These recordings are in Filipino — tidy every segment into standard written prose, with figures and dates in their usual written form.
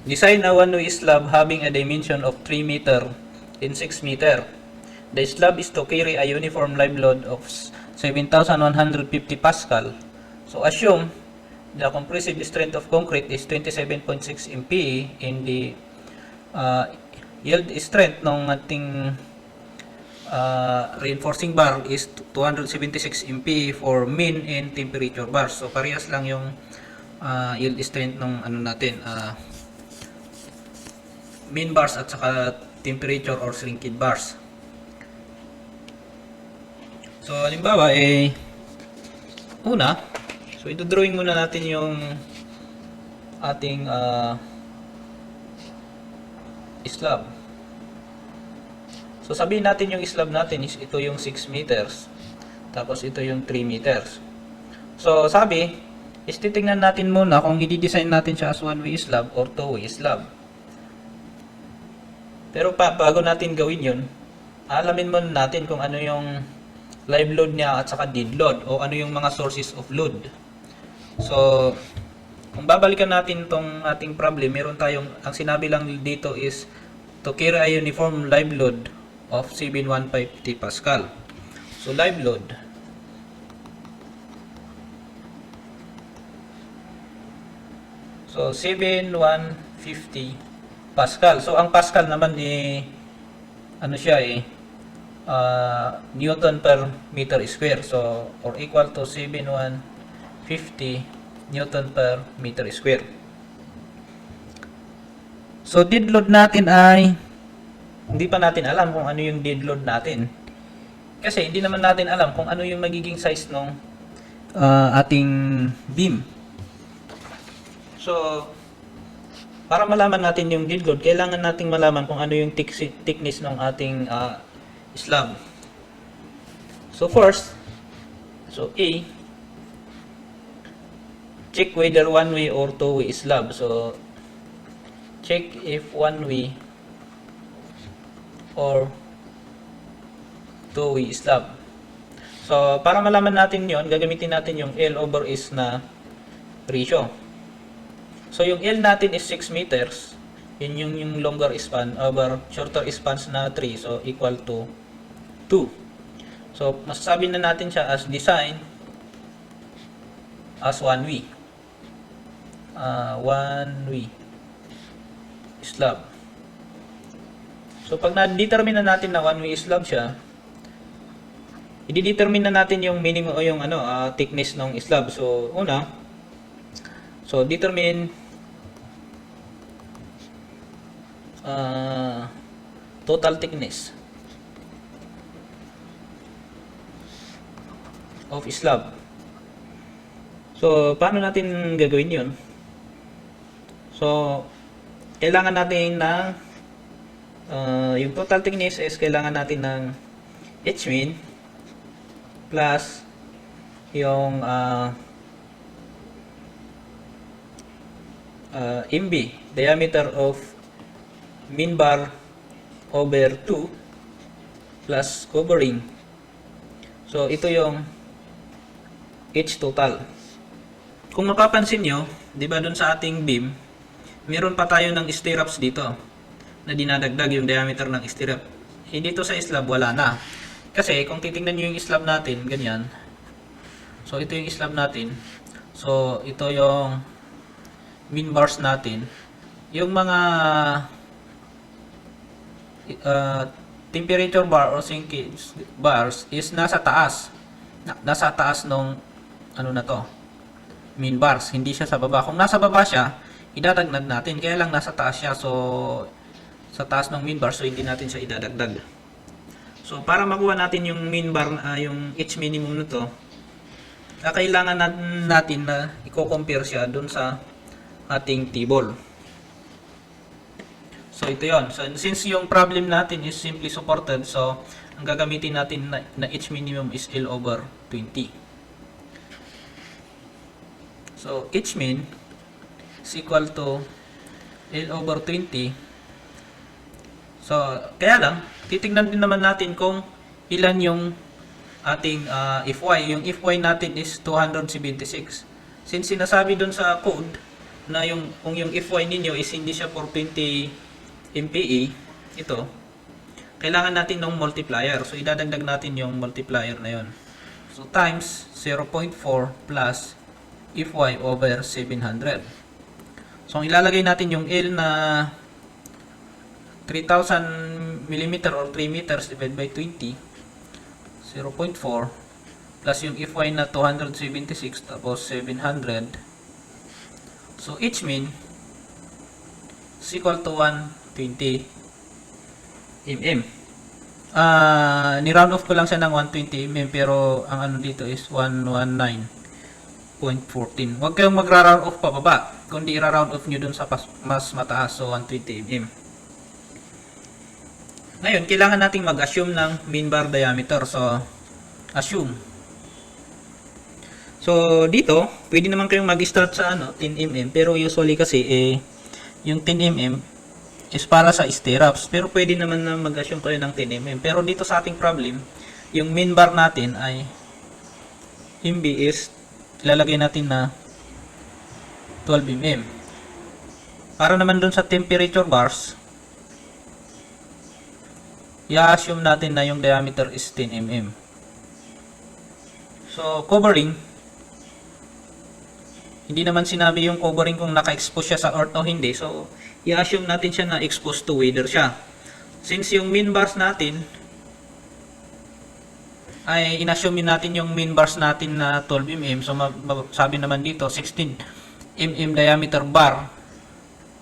Design a one-way slab having a dimension of 3 meter in 6 meter. The slab is to carry a uniform live load of 7,150 Pascal. So assume the compressive strength of concrete is 27.6 MPa and the yield strength ng ating reinforcing bar is 276 MPa for mean and temperature bars. So parehas lang yung yield strength ng ano natin, mean bars at saka temperature or shrinkage bars. So halimbawa una, so ito-drawing muna natin yung ating slab. So sabihin natin yung slab natin is ito yung 6 meters. Tapos ito yung 3 meters. So sabi, is titingnan natin muna kung i-design natin siya as one-way slab or two-way slab. Pero bago natin gawin yun, alamin muna natin kung ano yung live load niya at saka dead load o ano yung mga sources of load. So, kung babalikan natin tong ating problem, meron tayong, ang sinabi lang dito is to carry a uniform live load of 7,150 Pascal. So, live load. So, 7,150 Pascal. So, ang Pascal naman ano siya Newton per meter square. So, or equal to 7,150 Newton per meter square. So, dead load natin ay hindi pa natin alam kung ano yung dead load natin. Kasi hindi naman natin alam kung ano yung magiging size ng ating beam. So, para malaman natin yung dead load, kailangan nating malaman kung ano yung thickness ng ating slab. So first, A, check whether one-way or two-way slab. So check if one-way or two-way slab. So para malaman natin yon, gagamitin natin yung L over S na ratio. So, yung L natin is 6 meters. Yun yung longer span over shorter spans na 3. So, equal to 2. So, masasabi na natin siya as design as one-way. One-way slab. So, pag na-determine na natin na one-way slab siya, i-determine na natin yung minimum o yung thickness ng slab. So, una, determine total thickness of slab. So, paano natin gagawin yun? So, kailangan natin ng yung total thickness is kailangan natin ng h min plus yung MB, diameter of mean bar over 2 plus covering. So, ito yung H total. Kung mapapansin nyo, di ba dun sa ating beam, meron pa tayo ng stirrups dito na dinadagdag yung diameter ng stirrup. Dito sa slab, wala na. Kasi, kung titingnan nyo yung slab natin, ganyan. So, ito yung slab natin. So, ito yung mean bars natin. Yung mga temperature bar or shrinkage bars is nasa taas. Nasa taas nung na to, mean bars. Hindi siya sa baba. Kung nasa baba siya, idadagdag natin. Kaya lang nasa taas siya. So, sa taas ng mean bar, so hindi natin siya idadagdag. So, para makuha natin yung mean bar, yung H minimum na to, kailangan natin na i-compare siya dun sa ating table. So, ito yon. So, since yung problem natin is simply supported, so, ang gagamitin natin na H minimum is L over 20. So, H min is equal to L over 20. So, kaya lang, titignan din naman natin kung ilan yung ating Fy. Yung Fy natin is 276. Since sinasabi dun sa code na kung yung Fy ninyo is hindi siya 420 MPa, ito, kailangan natin ng multiplier. So, idadagdag natin yung multiplier na yon. So, times 0.4 plus Fy over 700. So, ilalagay natin yung L na 3,000 mm or 3 meters divided by 20, 0.4 plus yung Fy na 276 tapos 700. So, each mean is equal to 120 mm. Ni-round off ko lang siya ng 120 mm pero ang ano dito is 119.14. Huwag kayong magra-round off pababa, kundi i-round off nyo dun sa mas mataas, so 120 mm. Ngayon, kailangan nating mag-assume ng mean bar diameter. So, assume. So, dito, pwede naman kayong mag-start sa 10 mm, pero usually kasi yung 10 mm is para sa stirrups, pero pwede naman na mag-assume kayo ng 10 mm. Pero dito sa ating problem, yung mean bar natin ay MB is ilalagay natin na 12 mm. Para naman dun sa temperature bars, i-assume natin na yung diameter is 10 mm. So, covering, hindi naman sinabi yung covering kung naka-expose siya sa earth o hindi. So, i-assume natin siya na exposed to weather siya. Since yung mean bars natin ay in-assume natin yung mean bars natin na 12 mm. So, sabi naman dito 16 mm diameter bar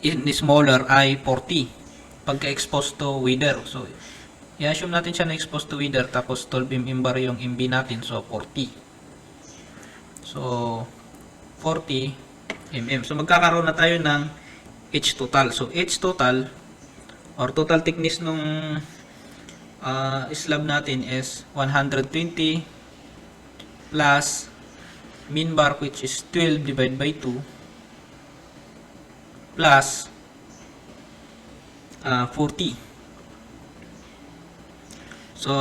in smaller ay 40 pagka-exposed to weather. So, i-assume natin siya na exposed to weather tapos 12 mm bar yung MB natin. So, 40. So, 40 mm. So, magkakaroon na tayo ng H total. So, H total or total thickness nung slab natin is 120 plus mean bar which is 12 divided by 2 plus 40. So,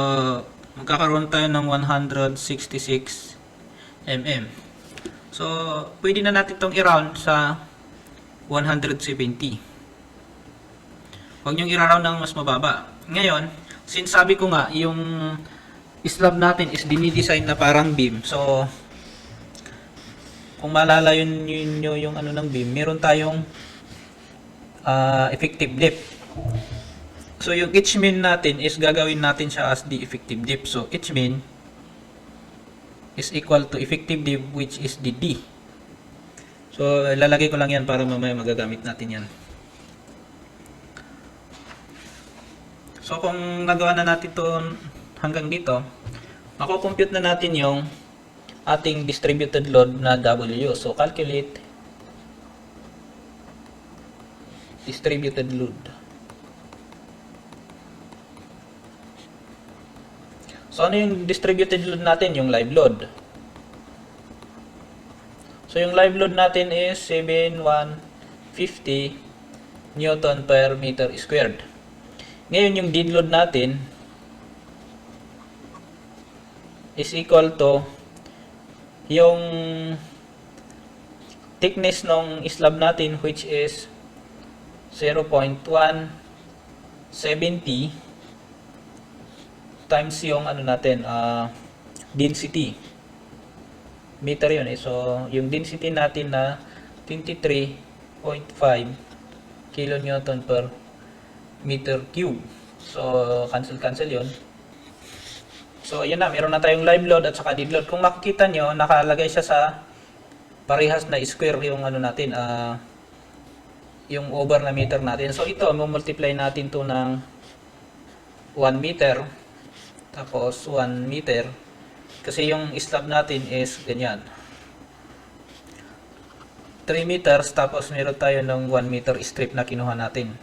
magkakaroon tayo ng 166 mm. So, pwede na natin itong i-round sa 170. Huwag niyong i-round ng mas mababa. Ngayon, since sabi ko nga, yung slab natin is dinidesign na parang beam. So, kung malalayo nyo yung ano ng beam, meron tayong effective depth. So, yung H min natin is gagawin natin siya as the effective depth. So, H min is equal to effective depth which is the D. So, lalagay ko lang yan para mamaya magagamit natin yan. So, kung nagawa na natin to hanggang dito, mako-compute na natin yung ating distributed load na W. So, calculate distributed load. So, ano yung distributed load natin? Yung live load. So, yung live load natin is 7,150 Newton per meter squared. Ngayon, yung dead load natin is equal to yung thickness ng slab natin which is 0.170 times yung ano natin, density. Meter yun eh. So, yung density natin na 23.5 kilonewton per meter cube. So, cancel yun. So, yun na. Meron na tayong live load at saka dead load. Kung makikita nyo, nakalagay siya sa parehas na square yung ano natin, yung over na meter natin. So, ito, multiply natin to ng 1 meter. Tapos 1 meter kasi yung slab natin is ganyan 3 meters tapos meron tayo ng 1 meter strip na kinuha natin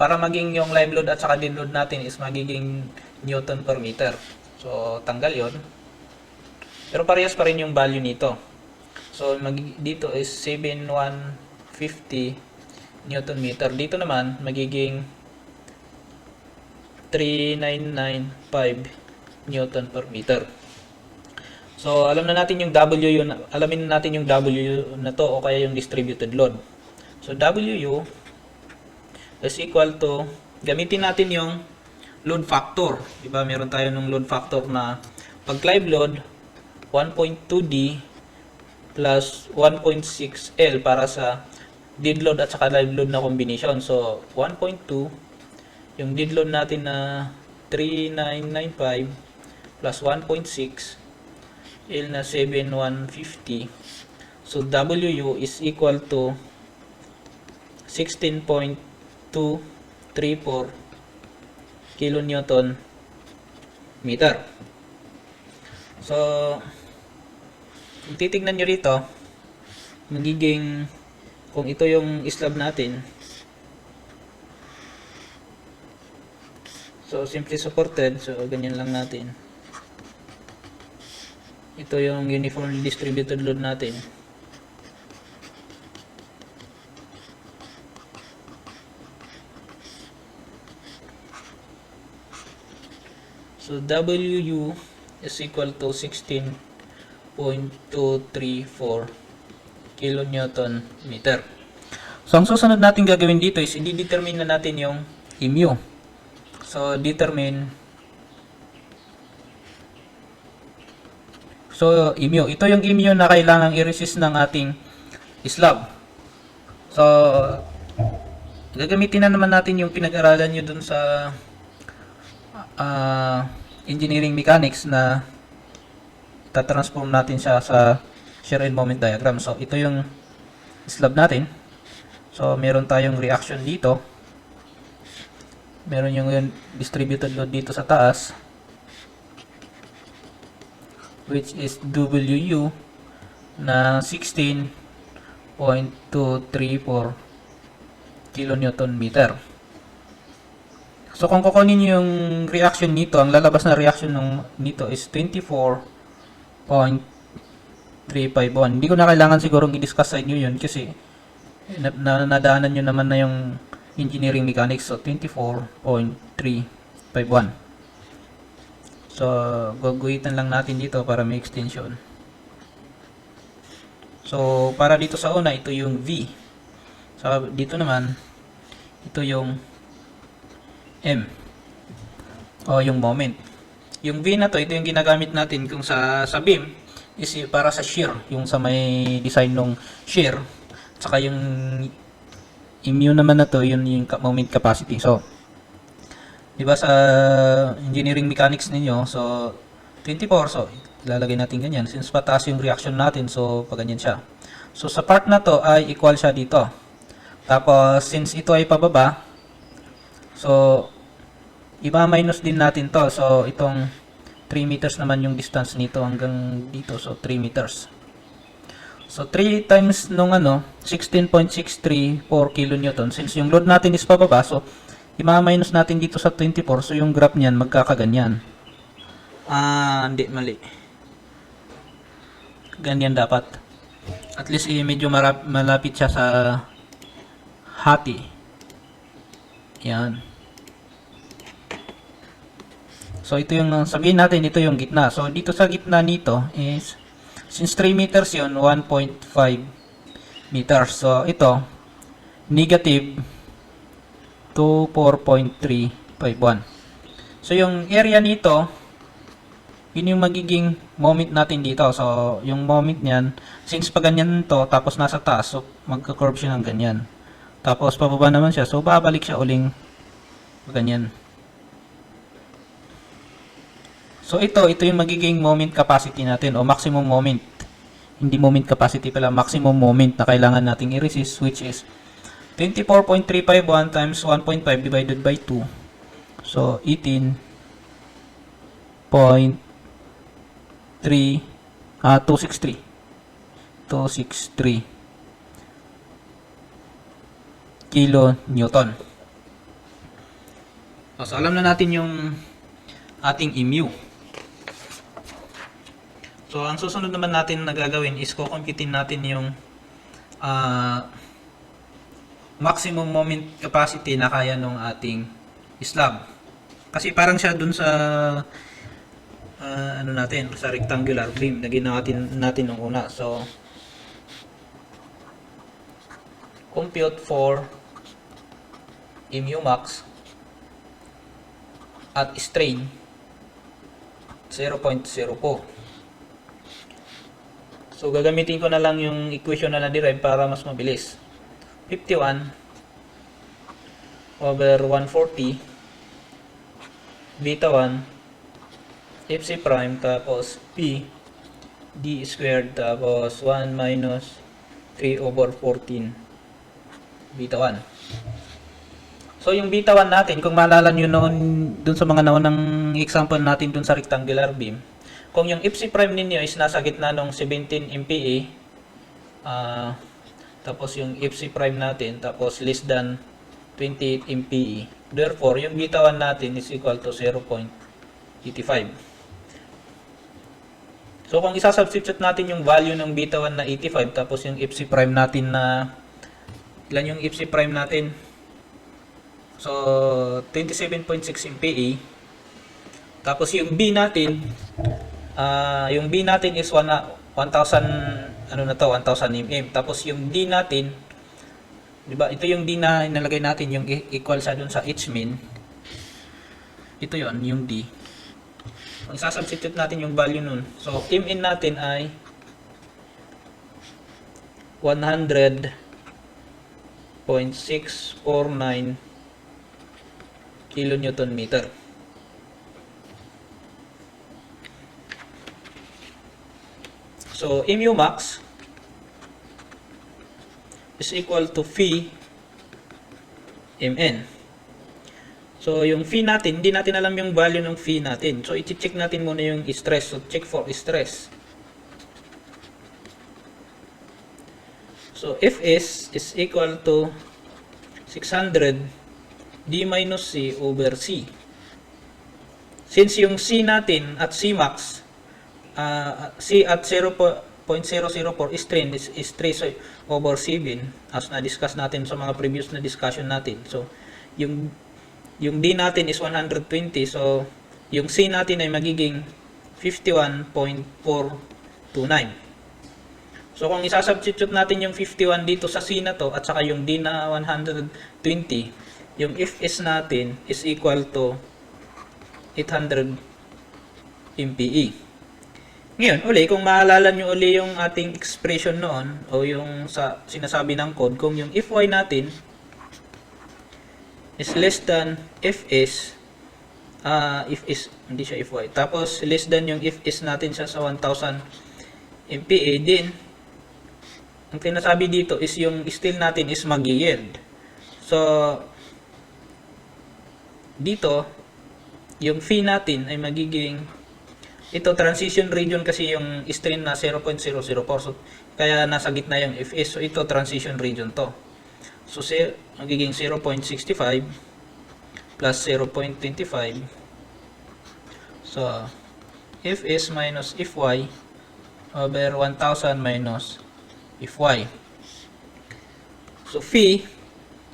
para maging yung live load at saka dead load natin is magiging Newton per meter. So tanggal yon, pero parehas pa rin yung value nito. So dito is 7,150 Newton meter, dito naman magiging 3,995 Newton per meter. So, alam na natin yung W yun, alamin natin yung W na to o kaya yung distributed load. So WU is equal to, gamitin natin yung load factor. Diba, meron tayo ng load factor na pag live load, 1.2D plus 1.6L para sa dead load at saka live load na combination. So, 1.2, yung dead load natin na 3995 plus 1.6, L na 7150. So, WU is equal to 16.234 kilonewton meter. So, kung titignan nyo rito, magiging, kung ito yung slab natin, so simply supported, so ganyan lang natin. Ito yung uniformly distributed load natin. So WU is equal to 16.234 kilonewton meter. So ang susunod natin gagawin dito is i-determine na natin yung mu. So determine, so mu, ito yung mu na kailangang i-resist ng ating slab. So gagamitin na naman natin yung pinag-aralan nyo dun sa engineering mechanics na tatransform natin siya sa shear and moment diagram. So ito yung slab natin. So meron tayong reaction dito, meron yung distributed load dito sa taas, which is WU na 16.234 kilonewton meter. So kung kukunin yung reaction nito, ang lalabas na reaction nito is 24.351. Hindi ko na kailangan sigurong i-discuss sa inyo yun kasi nadaanan nyo naman na yung engineering mechanics. So 24.351. So guguhitan lang natin dito para may extension. So para dito sa una, ito yung V. So dito naman, ito yung M o yung moment. Yung V na to, ito yung ginagamit natin kung sa beam is para sa shear, yung sa may design ng shear. Saka yung mu naman na to, yun yung moment capacity. So di ba sa engineering mechanics ninyo, so 24, so ilalagay natin ganyan since pataas yung reaction natin, so pag ganyan siya. So sa part na to ay equal siya dito. Tapos since ito ay pababa, so iba-minus din natin to. So itong 3 meters naman yung distance nito hanggang dito. So 3 meters. So 3 times nung 16.634 kilonewton. Since yung load natin is pababa, so iba-minus natin dito sa 24. So yung graph niyan magkakaganyan. Hindi, mali. Ganyan dapat. At least medyo malapit siya sa hati. Yan. So ito yung sabihin natin, ito yung gitna. So dito sa gitna nito is, since 3 meters yun, 1.5 meters. So ito, negative 24.351. So yung area nito, yun yung magiging moment natin dito. So yung moment niyan, since pa ganyan to, tapos nasa taas, so magka-curve siya ng ganyan. Tapos pababa naman siya, so babalik siya uling ganyan. So ito yung magiging moment capacity natin o maximum moment. Hindi moment capacity pala, maximum moment na kailangan nating i-resist, which is 24.351 times 1.5 divided by 2. So 263 kilo Newton. So alam na natin yung ating mu. So ang susunod naman natin na gagawin is kukumpitin natin yung maximum moment capacity na kaya ng ating slab. Kasi parang siya dun sa sa rectangular beam na ginawa natin nung una. So compute for mu max at strain 0.04. So, gagamitin ko na lang yung equation na na-derive para mas mabilis. 51 over 140 beta 1 fc prime tapos p d squared tapos 1 minus 3 over 14 beta 1. So, yung beta 1 natin, kung maalala nyo noon dun sa mga naunang example natin dun sa rectangular beam, kung yung fc prime ninyo is nasa gitna ng 17 MPa, tapos yung fc prime natin, tapos less than 28 MPa, therefore, yung beta 1 natin is equal to 0.85. So, kung isa-substitute natin yung value ng beta 1 na 85, tapos yung fc prime natin na, ilan yung fc prime natin? So, 27.6 MPa. Tapos yung B natin, is 1,000, ano na to, 1,000 mm. Tapos yung D natin, di ba? Ito yung D na inalagay natin, yung equal sa dun sa H min. Ito yon, yung D. Kung sasubstitute natin yung value nun. So, Min natin ay 100.649 kilonewton meter. So, mu max is equal to phi mn. So, yung phi natin, hindi natin alam yung value ng phi natin. So, i-check natin muna yung stress. So, check for stress. So, Fs is equal to 600 d minus c over c. Since yung c natin at c max, c at 0.004 strain is 3 over 7 as na-discuss natin sa mga previous na discussion natin. So, yung D natin is 120. So, yung C natin ay magiging 51.429. So, kung isa-substitute natin yung 51 dito sa C na to at saka yung D na 120, yung Fs natin is equal to 800 MPe. Ngayon, uli, kung maalala nyo uli yung ating expression noon o yung sa sinasabi ng code, kung yung Fy natin is less than Fs, hindi siya Fy, tapos less than yung Fs natin siya sa 1000 MPa, din ang sinasabi dito is yung steel natin is mag-yield. So, dito, yung phi natin ay magiging, ito transition region kasi yung strain na 0.004. So, kaya nasa gitna yung Fs. So, ito transition region to. So, magiging 0.65 plus 0.25. So, Fs minus Fy over 1,000 minus Fy. So, phi,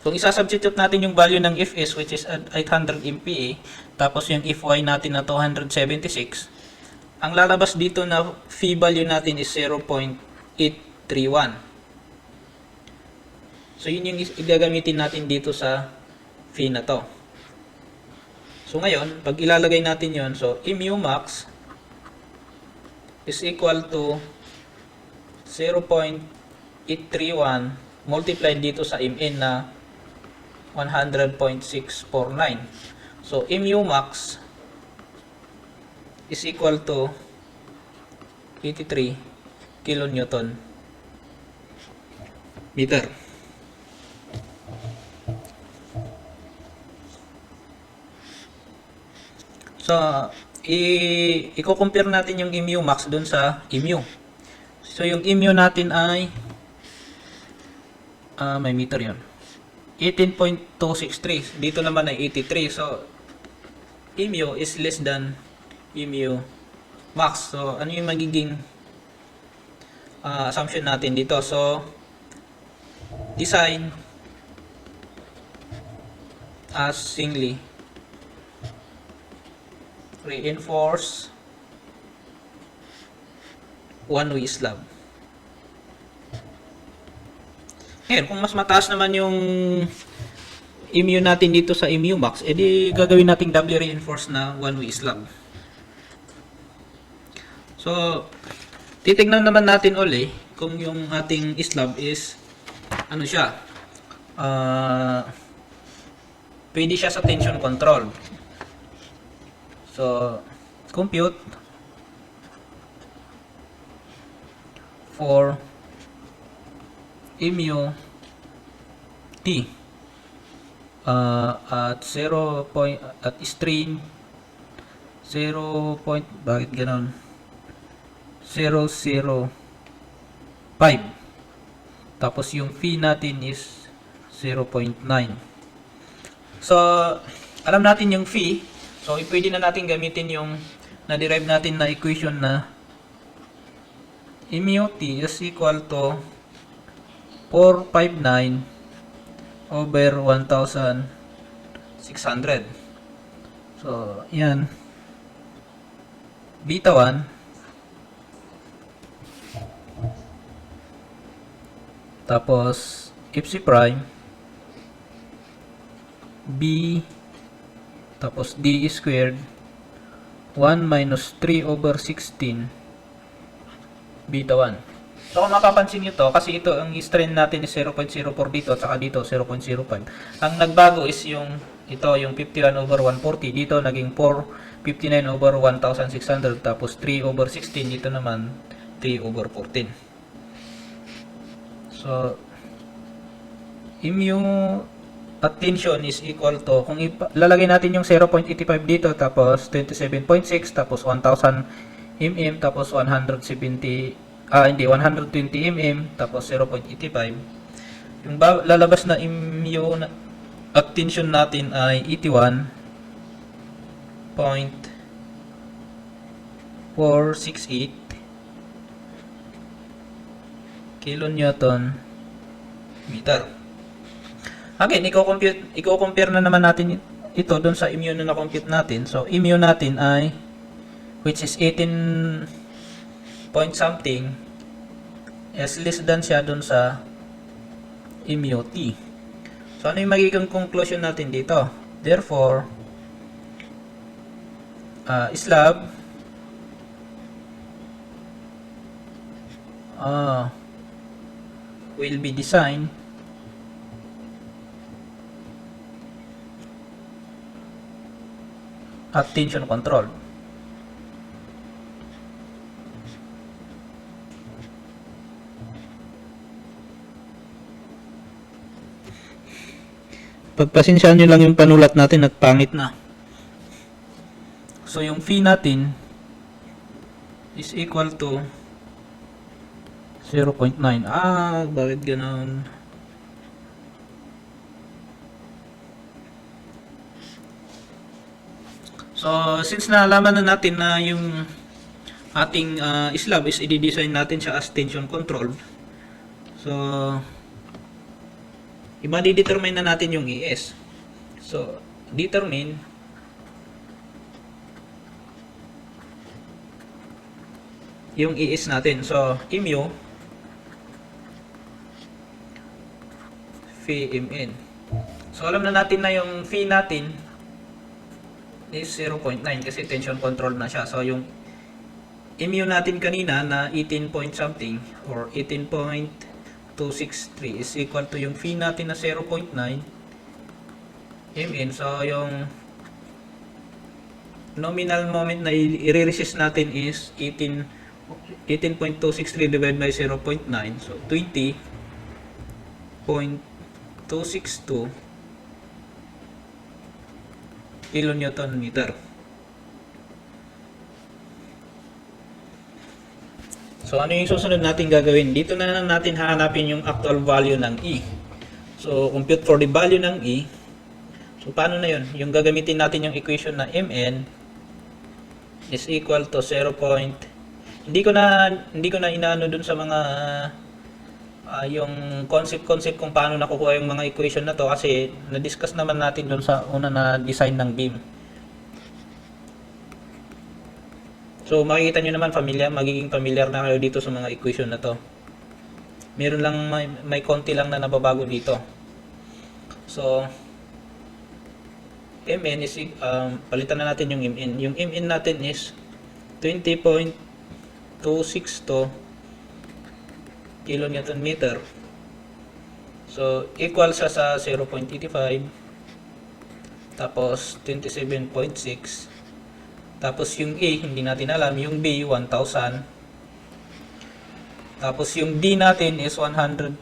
kung isa-substitute natin yung value ng Fs which is 800 MPa, tapos yung Fy natin na 276, ang lalabas dito na phi value natin is 0.831. So, yun yung igagamitin natin dito sa phi na to. So, ngayon, pag ilalagay natin yon, so, mu max is equal to 0.831 multiplied dito sa Mn na 100.649. So, mu max is equal to 83 kilonewton meter. So, i-compare natin yung mu max dun sa mu. So, yung mu natin ay may meter yun. 18.263. Dito naman ay 83. So, mu is less than mu max. So, ano yung magiging assumption natin dito? So, design as singly reinforce one-way slab. Ngayon, kung mas mataas naman yung mu natin dito sa mu max, edi gagawin nating doubly reinforced na one-way slab. So, titignan naman natin uli kung yung ating slab is ano siya, pwede siya sa tension control. So, compute for mu t at 0 point at strain 0 point, bakit ganon, 005, tapos yung phi natin is 0.9. So alam natin yung phi, so pwede na natin gamitin yung na-derive natin na equation na mu t is equal to 459 over 1,600. So, yan. Beta 1 tapos Fc prime B tapos D squared 1 minus 3 over 16 beta 1. So kung mapapansin nyo to, kasi ito ang strain natin is 0.04 dito at saka dito 0.05. Ang nagbago is yung ito, yung 51 over 140. Dito naging 459 over 1,600 tapos 3 over 16. Dito naman 3 over 14. So mu at tension is equal to, kung lalagay natin yung 0.85 dito tapos 27.6 tapos 1,000 mm tapos 170 hindi 120 mm tapos 0.85, yung lalabas na mu at tension natin ay 81.468 kilonewton meter. Again, i-compare na naman natin ito doon sa mu na na-compute natin. So mu natin ay, which is 18 point something, is less than siya dun sa mu t. So ano yung magiging conclusion natin dito? Therefore, slab will be designed at tension control. Pagpasensyaan nyo lang yung panulat natin at pangit na. So yung phi natin is equal to 0.9. Bakit ganon? So since nalaman na natin na yung ating slab is i-design natin siya as tension control. So i-determine na natin yung ES. So, determine yung ES natin. So, mu phi mn. So, alam na natin na yung phi natin is 0.9 kasi tension control na siya. So, yung mu natin kanina na 18 point something or 18.263 is equal to yung phi natin na 0.9 mn. So yung nominal moment na i-resist natin is 18.263 divided by 0.9, so 20.262 kilonewton meter. So, ano yung susunod natin gagawin? Dito na lang natin hahanapin yung actual value ng E. So, compute for the value ng E. So, paano na yun? Yung gagamitin natin yung equation na Mn is equal to 0. Hindi ko na inaano dun sa mga yung concept kung paano nakukuha yung mga equation na to kasi na-discuss naman natin dun sa una na design ng beam. So makikita nyo naman magiging familiar na kayo dito sa mga equation na to. Meron lang may konti lang na nababago dito. So Mn is palitan na natin yung Mn. Yung Mn natin is 20.262 kilonewton meter. So equal sa 0.85, tapos 27.6, tapos yung A hindi natin alam, yung B 1000, tapos yung D natin is 120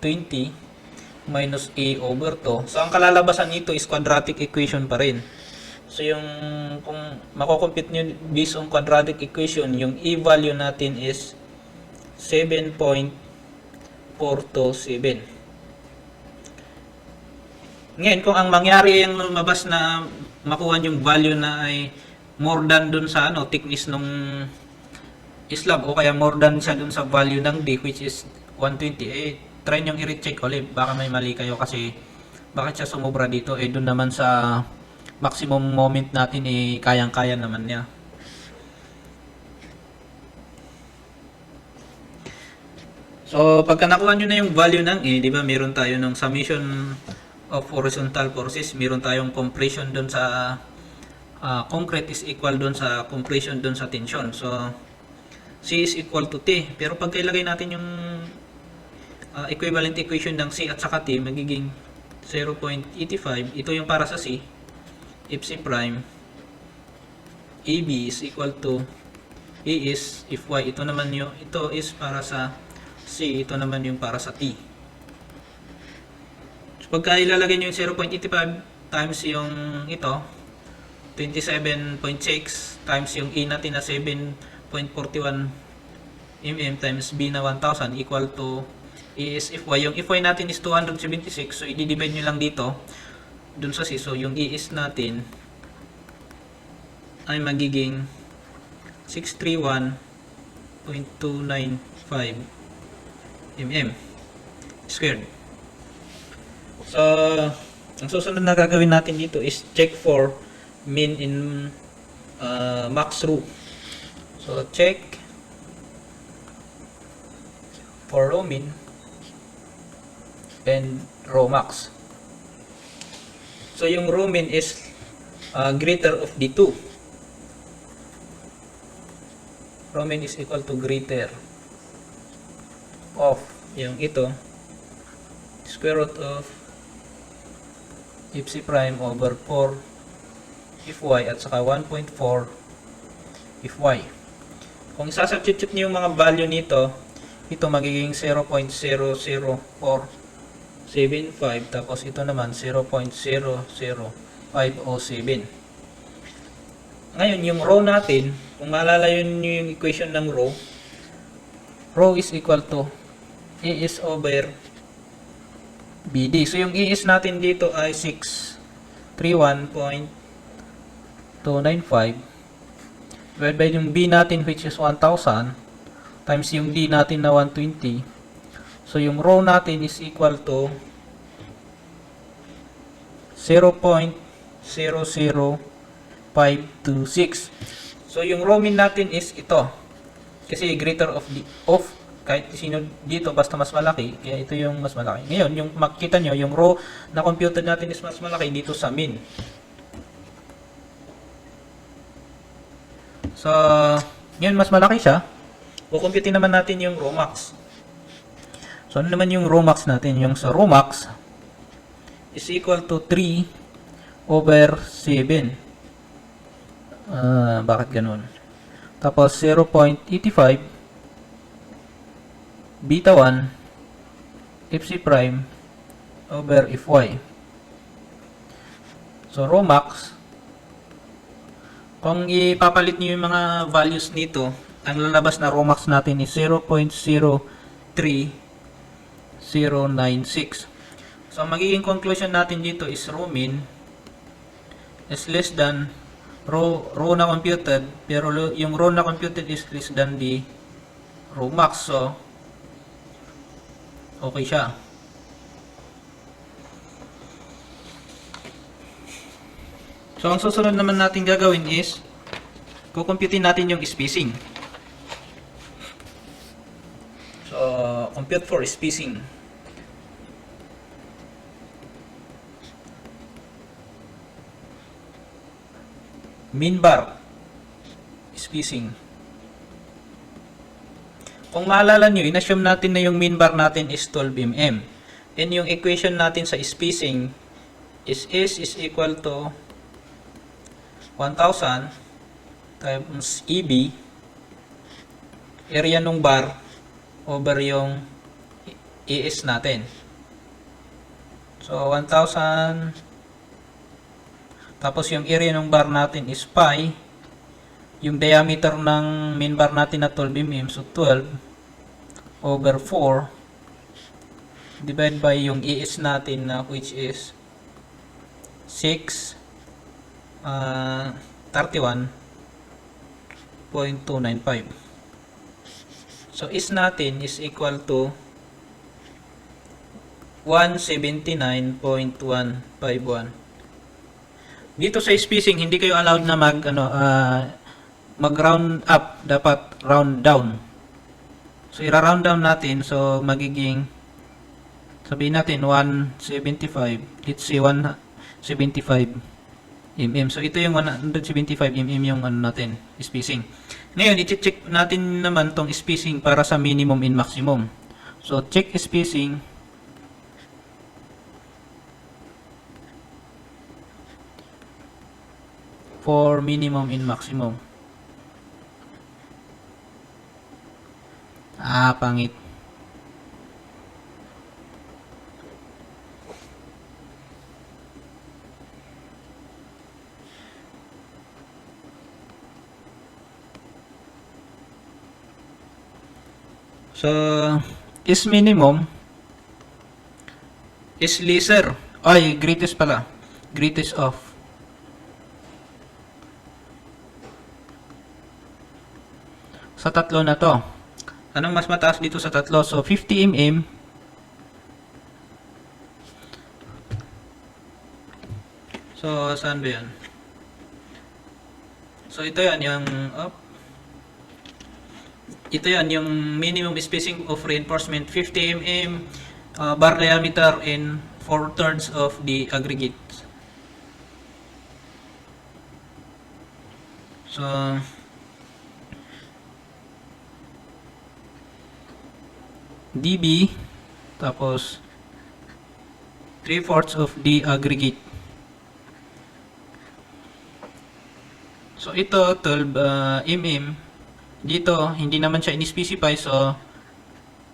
minus A over 2. So ang kalalabasan nito is quadratic equation pa rin. So yung kung mako-compute nyo based on quadratic equation, yung A value natin is 7.427. Ngayon, kung ang mangyari yung lumabas na makuha yung value na ay more than dun sa thickness nung slab, o kaya more than siya dun sa value ng D, which is 120, try nyo i-recheck ulit. Baka may mali kayo kasi bakit siya sumobra dito? Dun naman sa maximum moment natin kayang-kaya naman niya. So, pagka nakuha nyo na yung value ng A, di ba, meron tayo ng summation of horizontal forces, meron tayong compression doon sa concrete is equal doon sa compression doon sa tension. So C is equal to T. Pero pag ilagay natin yung equivalent equation ng C at saka T, magiging 0.85. Ito yung para sa C. If C prime AB is equal to A is if Y. Ito naman yung, ito is para sa C, ito naman yung para sa T. Pagka ilalagay nyo yung 0.85 times yung ito, 27.6 times yung A natin na 7.41 mm times B na 1000 equal to A is Fy. Yung Fy natin is 276, so i-divide nyo lang dito dun sa C. So yung A is natin ay magiging 631.295 mm squared. So, ang susunod na gagawin natin dito is check for min in max rho. So, check for rho min and rho max. So, yung rho min is greater of D2. Rho min is equal to greater of yung ito, square root of if C prime over 4 if Y at saka 1.4 if Y. Kung isasubstitute niyo yung mga value nito, ito magiging 0.00475, tapos ito naman 0.00507. Ngayon, yung rho natin, kung maalala yun yung equation ng rho is equal to A is over BD. So yung ES natin dito ay 631.295 divided by yung B natin which is 1000 times yung D natin na 120. So yung rho natin is equal to 0.00526. So yung rho min natin is ito. Kasi greater of kahit sino dito basta mas malaki, kaya ito yung mas malaki. Ngayon, yung makita nyo, yung rho na computed natin is mas malaki dito sa min. So, ngayon mas malaki siya. Kukumputin naman natin yung rho max. So, ano naman yung rho max natin? Yung sa rho max is equal to 3 over 7. Bakit ganun? Tapos 0.85 beta 1 if C prime over if Y. So rho max, kung ipapalit niyo yung mga values nito, ang lalabas na rho max natin is 0.03096. So ang magiging conclusion natin dito is rho min is less than rho na computed, pero yung rho na computed is less than the rho max. So okay siya. So ang susunod naman natin gagawin is kukumputin natin yung spacing. So compute for spacing. Min bar spacing. Kung maalala nyo, inassume natin na yung min bar natin is 12 mm. And yung equation natin sa spacing is S is equal to 1000 times EB, area ng bar, over yung ES natin. So, 1000, tapos yung area ng bar natin is pi, yung diameter ng main bar natin na 12 mm, so 12 over 4 divide by yung ES natin na which is 31.295. So is natin is equal to 179.151. Dito sa spacing hindi kayo allowed na mag-round up, dapat round down. So, i-round down natin. So, magiging, sabihin natin, 175. Let's say, 175 mm. So, ito yung 175 mm yung natin, spacing. Ngayon, i-check natin naman tong spacing para sa minimum and maximum. So, check spacing. For minimum and maximum. Pangit. So, is minimum is lesser. Ay, greatest pala. Greatest of. Sa tatlo na to. Anong mas mataas dito sa tatlo? So, 50 mm. So, saan ba yan? So, ito yan yung ito yan yung minimum spacing of reinforcement 50 mm, bar diameter in 4/3 of the aggregate. So, dB, tapos 3/4 of the aggregate. So ito 12 mm. Dito hindi naman siya in-specify, so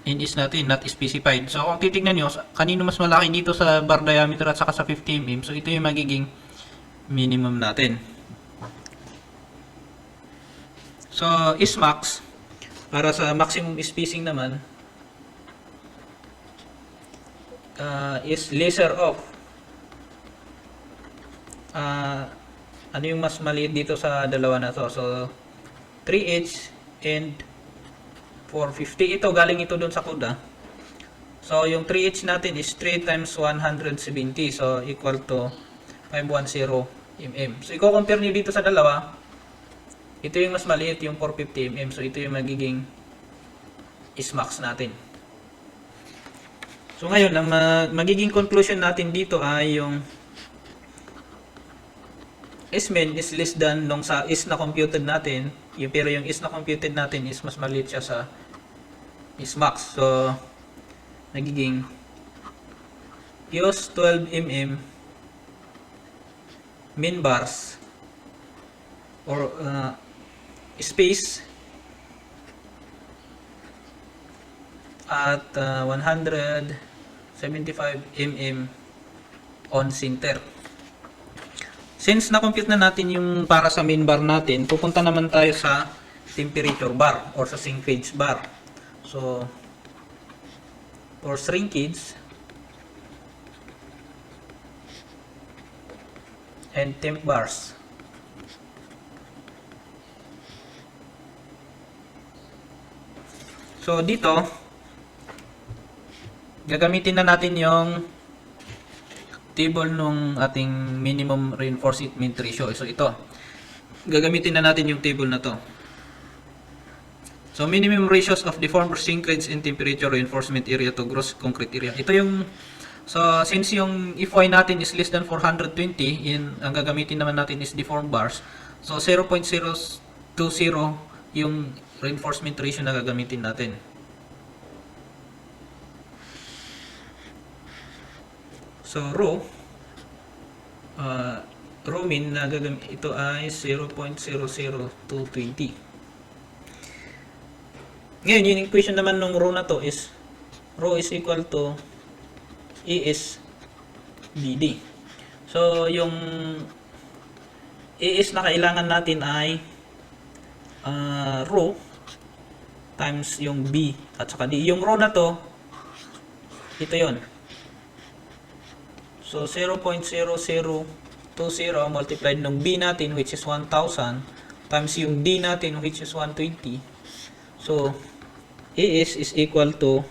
in is natin not specified. So kung titingnan niyo, kanino mas malaki dito sa bar diameter at saka sa 50 mm. So ito yung magiging minimum natin. So is max, para sa maximum spacing naman, is lesser of ano yung mas maliit dito sa dalawa na to. So 3H and 450. Ito galing ito dun sa CUDA. So yung 3H natin is 3 times 170, so equal to 510 mm. So i-compare niyo dito sa dalawa, ito yung mas maliit, yung 450 mm. So ito yung magiging is max natin. So ngayon, ang magiging conclusion natin dito ay yung Smin is less than nung sa is na computed natin, pero yung is na computed natin is mas maliit siya sa is max. So nagiging use 12 mm min bars or space at 175 mm on center. Since na-compute na natin yung para sa main bar natin, pupunta naman tayo sa temperature bar or sa shrinkage bar. So, for shrinkage and temp bars, so dito gagamitin na natin yung table nung ating minimum reinforcement ratio. So ito, gagamitin na natin yung table na to. So, minimum ratios of deformed sinkage in temperature reinforcement area to gross concrete area. Ito yung, so, since yung FY natin is less than 420, ang gagamitin naman natin is deformed bars. So, 0.020 yung reinforcement ratio na gagamitin natin. So, rho min na ito ay 0.00220. Ngayon, yung equation naman ng rho na to is rho is equal to ES BD. So, yung ES na kailangan natin ay rho times yung B at saka D. Yung rho na to, ito yon. So, 0.0020 multiplied ng B natin which is 1,000 times yung D natin which is 120. So, AS is equal to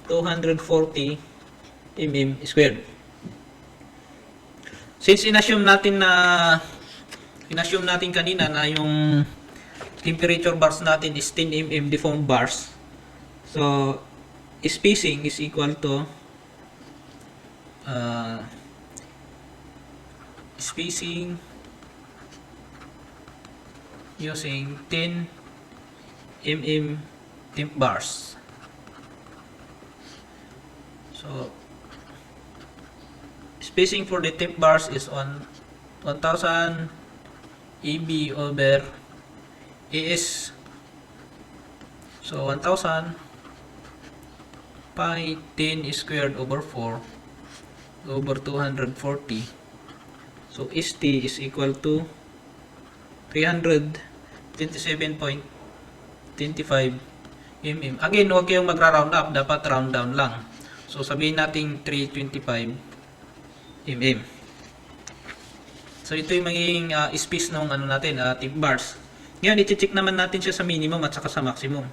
240 mm squared. Since inassume natin kanina na yung temperature bars natin is 10 mm deformed bars. So, spacing is equal to spacing using 10 mm temp bars. So, spacing for the temp bars is on 1000 EB over AS. So, 1000 pi 10 squared over 4 over 240. So, ST is equal to 327.25 mm. Again, huwag kayong magra-round up, dapat round down lang. So, sabihin natin 325 mm. So, ito yung magiging space ng temp bars. Ngayon, i-check naman natin siya sa minimum at saka sa maximum.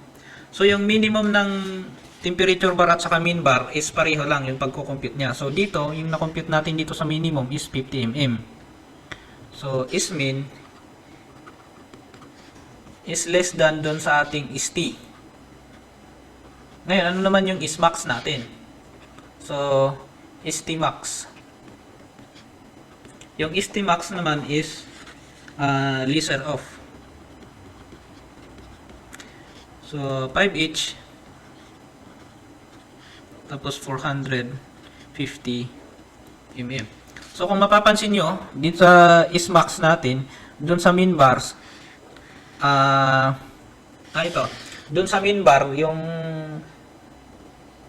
So, yung minimum ng temperature bar at saka min bar is pareho lang yung pagko-compute niya. So, dito, yung na-compute natin dito sa minimum is 50 mm. So, is min is less than doon sa ating ST. Ngayon, ano naman yung is max natin? So, ST max. Yung ST max naman is lesser of. So, 5H tapos 450 mm. So, kung mapapansin nyo, dito sa is max natin, doon sa min bars, ito. Doon sa min bar, yung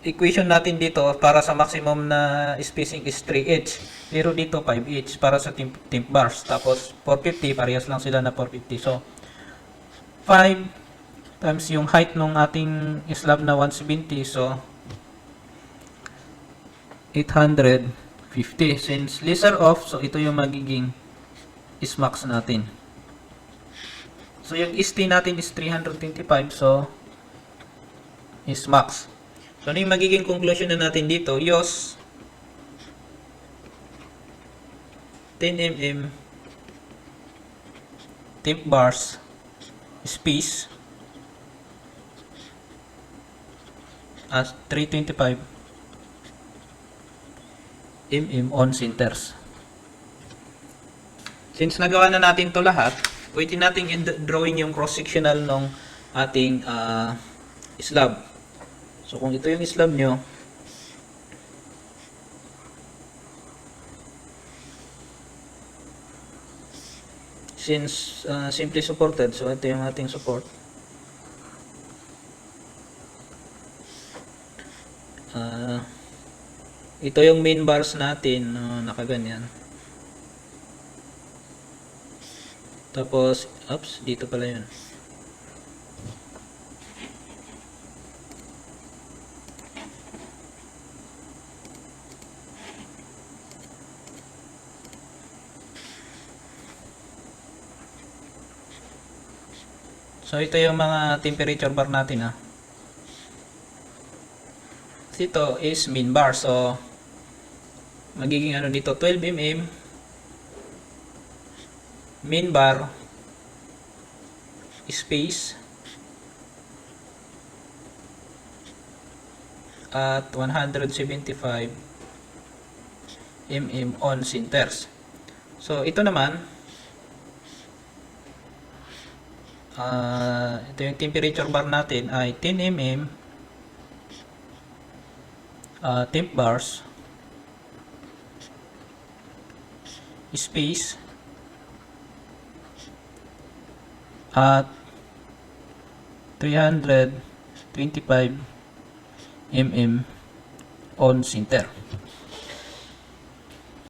equation natin dito para sa maximum na spacing is 3H. Pero dito 5H para sa temp bars. Tapos 450, parehas lang sila na 450. So, 5 times yung height ng ating slab na 170. So, 850. Since lesser of, so ito yung magiging is max natin. So, yung ST natin is 325. So, is max. So, ano yung magiging conclusion na natin dito? Use 10 mm temp bars space as 325 mm on centers. Since nagawa na natin to lahat, pwede nating drawing yung cross-sectional ng ating slab. So, kung ito yung slab nyo, since simply supported, so ito yung ating support. Ito yung main bars natin, nakaganyan. Tapos, oops, dito pala yun. So, ito yung mga temperature bar natin, Ito is min bar. So, magiging ano dito, 12 mm min bar space at 175 mm on centers. So ito naman, ito yung temperature bar natin ay 10 mm temp bars, space at 325 mm on center.